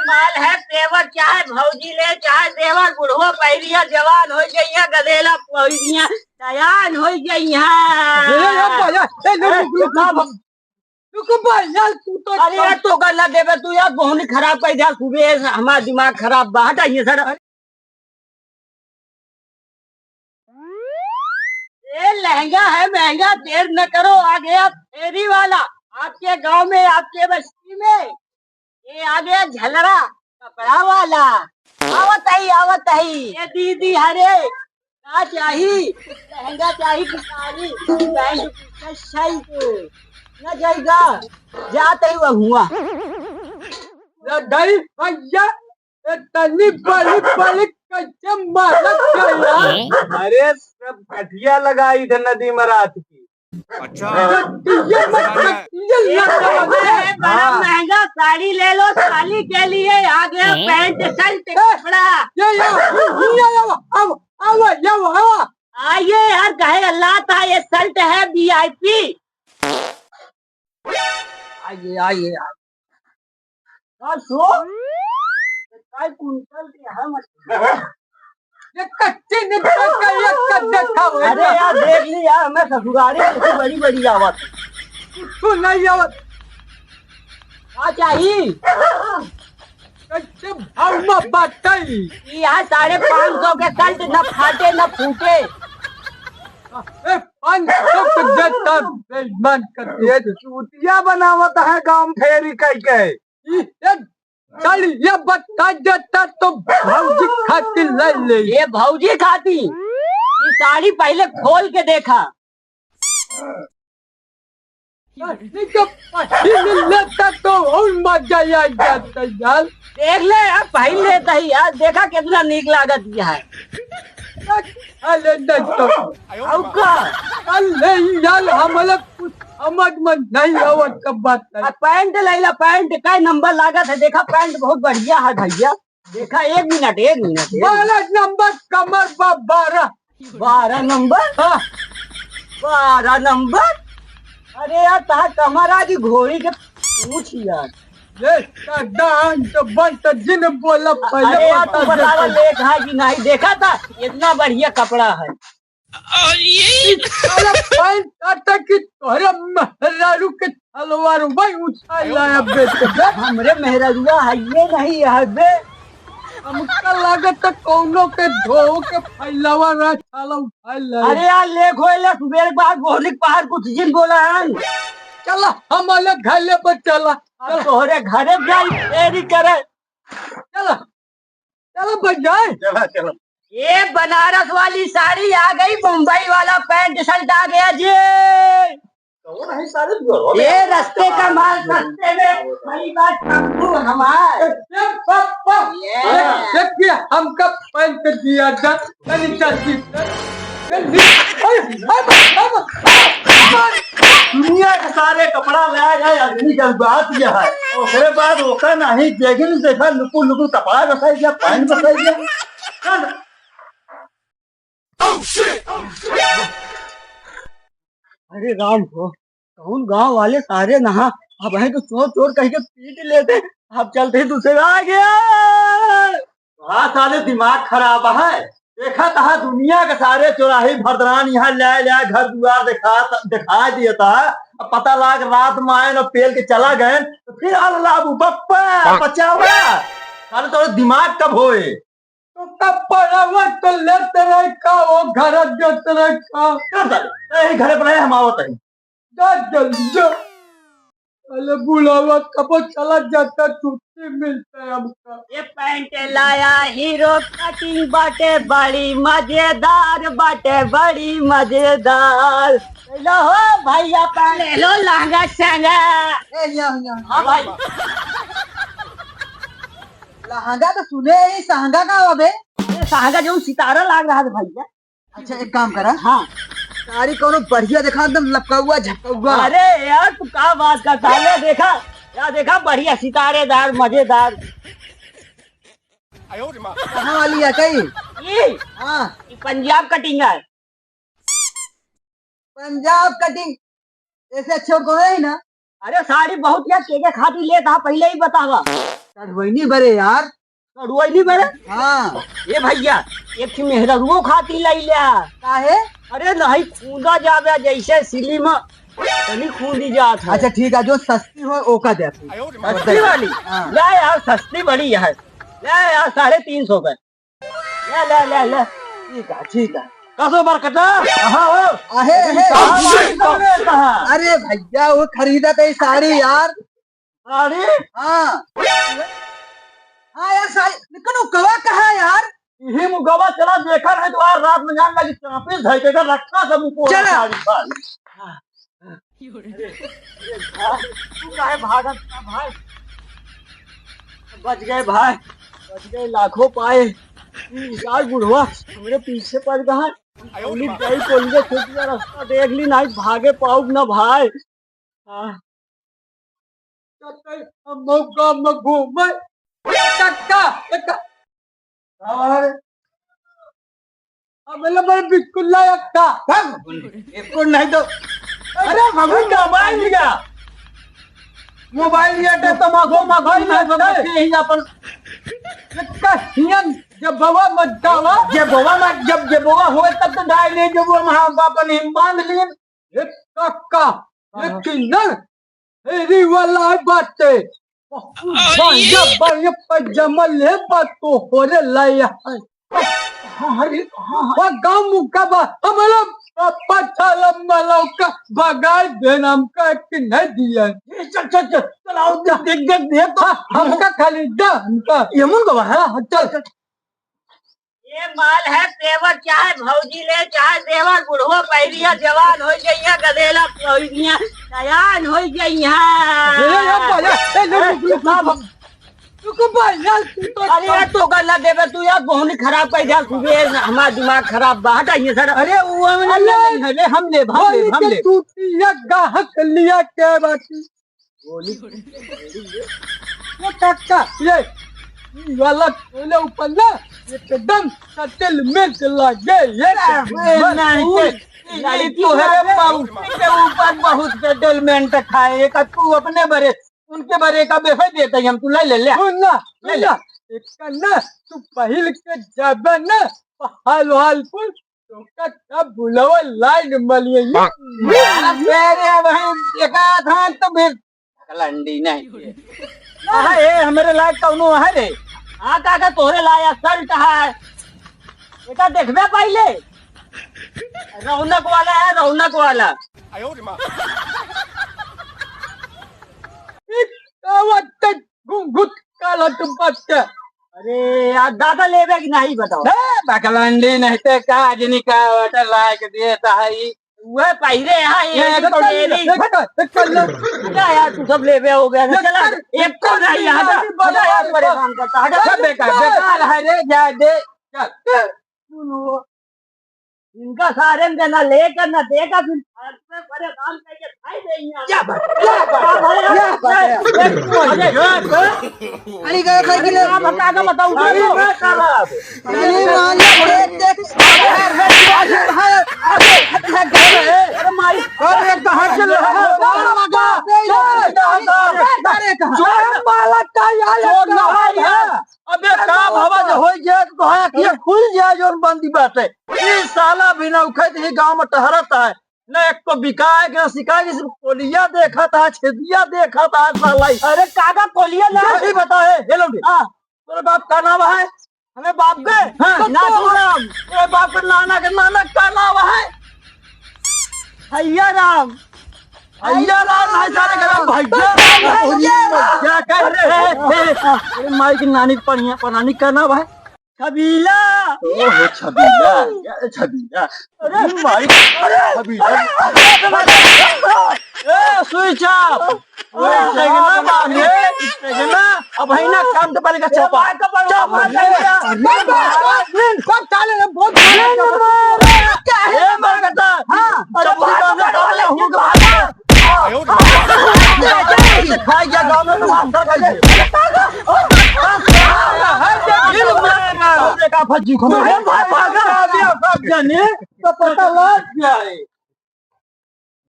माल है पेवर, चाहे भौजी ले चाहे देवर, बुढ़वा पहिरिया जवान हो गई, गदेला पहिरिया तैयार हो गई। अरे यार तो गला देवे तू यार, बहुत खराब कर दिया सुबह, हमारा दिमाग खराब बा। हटाइए सर। ये लहंगा है महंगा, देर न करो, आ गया फेरी वाला आपके गांव में, आपके बस्ती में। ये आ गया झलरा कपड़ा वाला। आवत है ये दीदी, हरे क्या चाहिए? लहंगा चाहिए कि साड़ी पैंट शर्ट न जाएगा? जाते ही वह हुआ दही भैया तनी बड़ी बड़ी कच्चे मालक यार। अरे सब कटिया लगाई थे नदी में रात की। अच्छा ये बड़ा महंगा साड़ी ले लो साली के लिए, आ गया पैंट शर्ट कपड़ा। आइए यार, कहे अल्लाह था, ये शर्ट है VIP। आइए आइए कुंटल के हम। ये कच्चे निकल का ये कच्चा था। अरे यार देख ली यार, हमें ससुराली से बड़ी बड़ी आवत तू नहीं आवत क्या चाहिए? कच्चे भाव में बाटई यार 550 के शर्ट, न फाटे न फूटे। 500 के देता बेईमान कर ये चूतिया बनावत है गांव फेरी कह के। चल ये बता देता तो भौजी खातिर ले ले। ये भौजी खाती, ये साड़ी पहले खोल के देखा। लेता तो और मजा आ जाता यार। देख ले यार, पहन लेता ही यार, देखा कितना नीक लागत दिया है। अरे नहीं तो अरे यार हमारा कुछ समझ में नहीं आवत कब बात है। पैंट ले ला, पैंट का नंबर लागत है, देखा पैंट बहुत बढ़िया है भैया। देखा 1 मिनट 12 नंबर कमर बा 12 नंबर। हाँ 12 नंबर। अरे यार तहा कमर आदि घोड़ी के पूछ यार। ये दान तो बंद जिन बोला पहले। अरे यार तू बता लेख है कि नहीं, देखा था इतना बढ़िया कपड़ा है। पैंट आता कि तोहरे मेहरारू के तलवार भाई उठा लाया बेटे। हमरे मेहरुआ है ये नहीं है बे। हमका लागत कौनो के धो के फैलावा ना छाला उठा लाया। अरे यार लेख होइले सुबह बाद बोहनिक पहाड़ कुछ जिन बोला है। चला हमारे घरे पर चला। अब तोहरे घरे जाई देरी करे। चला चला बजाए। चला चलो ये बनारस वाली साड़ी आ गई, मुंबई वाला पैंट शर्ट आ गया जी। कौन है सारे ये रास्ते का माल सस्ते में, बड़ी बात समझू हमारे। देखिए हमका पैंट दिया था चलती। दुनिया के सारे कपड़ा ले गए, आदमी का बात यह है। उसके बाद ओका नहीं देखे नहीं देखा, लुकु लुकु कपड़ा बसाई गया, पैंट बसाई गया। अरे राम हो, कौन गांव वाले सारे नहा अब है तो चोर चोर कह के पीट लेते। अब चलते ही दूसरे आ गया। हाँ साले दिमाग खराब है। देखा था दुनिया के सारे चौराहे भरदरान यहाँ ले घर दुआर दिखा दिया था। अब पता लाग रात में आए न पेल के चला गए तो फिर अल्लाह बप्पा बचावा। साले तो दिमाग कब होए? तो कब पड़ावा तो लेते रहे का वो घर देते रहे का। घरे पर हम आवत है। जा जल्दी जा। अरे बुलावा कब चला जाता छुट्टी मिलता है हमका। ये पैंट लाया हीरो कटिंग बाटे बड़ी मजेदार, बाटे बड़ी मजेदार। लो हो भैया पैंट ले लो, लहंगा संगा। हाँ भाई लहंगा तो सुने ही सहंगा का अबे। ये सहगा जो सितारा लाग रहा था भैया। अच्छा एक काम करा, हाँ साड़ी कोनो बढ़िया देखा, एकदम लपका हुआ झपका हुआ। अरे यार तू क्या बात करता है? देखा यार, देखा बढ़िया सितारेदार मजेदार। कहाँ वाली है कहीं? ये हाँ पंजाब कटिंग है। पंजाब कटिंग ऐसे अच्छे और कोनो है ना। अरे साड़ी बहुत या के खातिर लेता पहले ही बतावा। कढ़वैनी बरे यार। कड़ुआ नहीं बड़े। हाँ ये भैया एक मेहरुओ खाती लाई लिया। काहे? अरे नहीं खूंदा जावे जैसे सिली में तनी खूंदी जात है। अच्छा ठीक है, जो सस्ती हो ओका दे तू। सस्ती वाली हाँ। ले यार, सस्ती बड़ी है, ले यार 350 का ले ले ले ले। ठीक है ठीक है। कसो बरकता हाँ हो आहे कहाँ कहाँ अरे भैया वो खरीदा था साड़ी यार। अरे हाँ हाँ यार साड़ी, लेकिन वो कवा कहा यार? यही मुगवा चला देखा नहीं तो आज रात में जान लगी चापीस है के रखा सब ऊपर चला। साड़ी पर। तू काहे भागत था भाई? बच गए भाई, बच गए, लाखों पाए। यार बुढ़वा हमरे पीछे पड़ गया। कोली गई कोली के छूट गया, रास्ता देख ली नहीं, भागे पाऊ ना भाई। हाँ मौका में घूमे टक्का टक्का और अबे बड़े बिल्कुल लायक था। एक नहीं तो अरे भगवान मोबाइल लिया, मोबाइल लिया तो मोबाइल नहीं बगल यही अपन हियन जब बाबा मत जावा, जब बोवा हुए तब तो डाल ले जब वो हम अपन हिम बांध लिए एक टक्का लेकिन न हेरी वाला बात है। बढ़िया बढ़िया पजामा ले बात तो होने लाया है। वो गाँव मुका बा हमारा पता लंबा लौका बगाड़ देना हमका कि नहीं दिया। चल चल चल चलाओ देख देख देख हमका खाली दा हमका यमुन को है चल चल। ये माल है पेवर, चाहे भौजी ले चाहे देवर, बुढ़वा पहलिया जवान हो जाइया, गदेला पहलिया सयान हो जाइया। अरे यार तो गला देवे तू यार, बहुनी खराब कर दिया सुबह, हमारा दिमाग खराब बा। हटाइए सर। अरे वो हम ले टूटिया गाहक लिया क्या बाकी ये टक्का ये वाला कोले ऊपर ना एकदम सटल मिर्च लगे ये के ऊपर बहुत सेटलमेंट खाए का तू अपने बरे उनके बरे का बेफे देता हम तू ले ले सुनना सुनना इसका ना तू पहल के जाबे ना हाल हाल पुल तो का सब बुलावा लाइन मलिए मेरे भाई एका था तो फिर लंडी नहीं ए हमारे लायक कौनो है रे? हाँ काका तोहरे लाया शर्ट है, बेटा देखबे पहले, रौनक वाला है, रौनक वाला। घुट काला तुम बच्चा। अरे यार दादा लेवे कि नहीं बताओ? बकलंडी नहीं तो काज निकावट लायक देता है वह पहले यहाँ एक तो डेरी क्या यार तू सब लेवे हो गया ना। चला एक तो नहीं यहाँ बड़ा यार परेशान करता है। बेकार है रे जा दे चल इनका सारे ना लेकर ना देगा, फिर परेशान करके खाई अरे गए खाई के लिए बताऊँ अबे काम हवा जो हो गया तो है खुल जाए जो बंदी बात है। इस साला बिना उखत ही गांव में टहरता है न, एक तो बिकाए के सिकाए सिर्फ कोलिया देखा था, छेदिया देखा था साला। अरे काका कोलिया ना नहीं बताए हेलो तेरे बाप का नाम है? हमें बाप के नाम, तेरे बाप के नाना का नाम है भैया राम। भैया राम है सारे का नाम भैया। क्या कह रहे माई की नानी पनानी का नाम है छबीला। ओहो छबीला छबीला। अरे माई छबीला स्विच ऑफ अब है ना काम तो पहले का चौपा खाई गया गाँव में फज्जी को पता लग गया।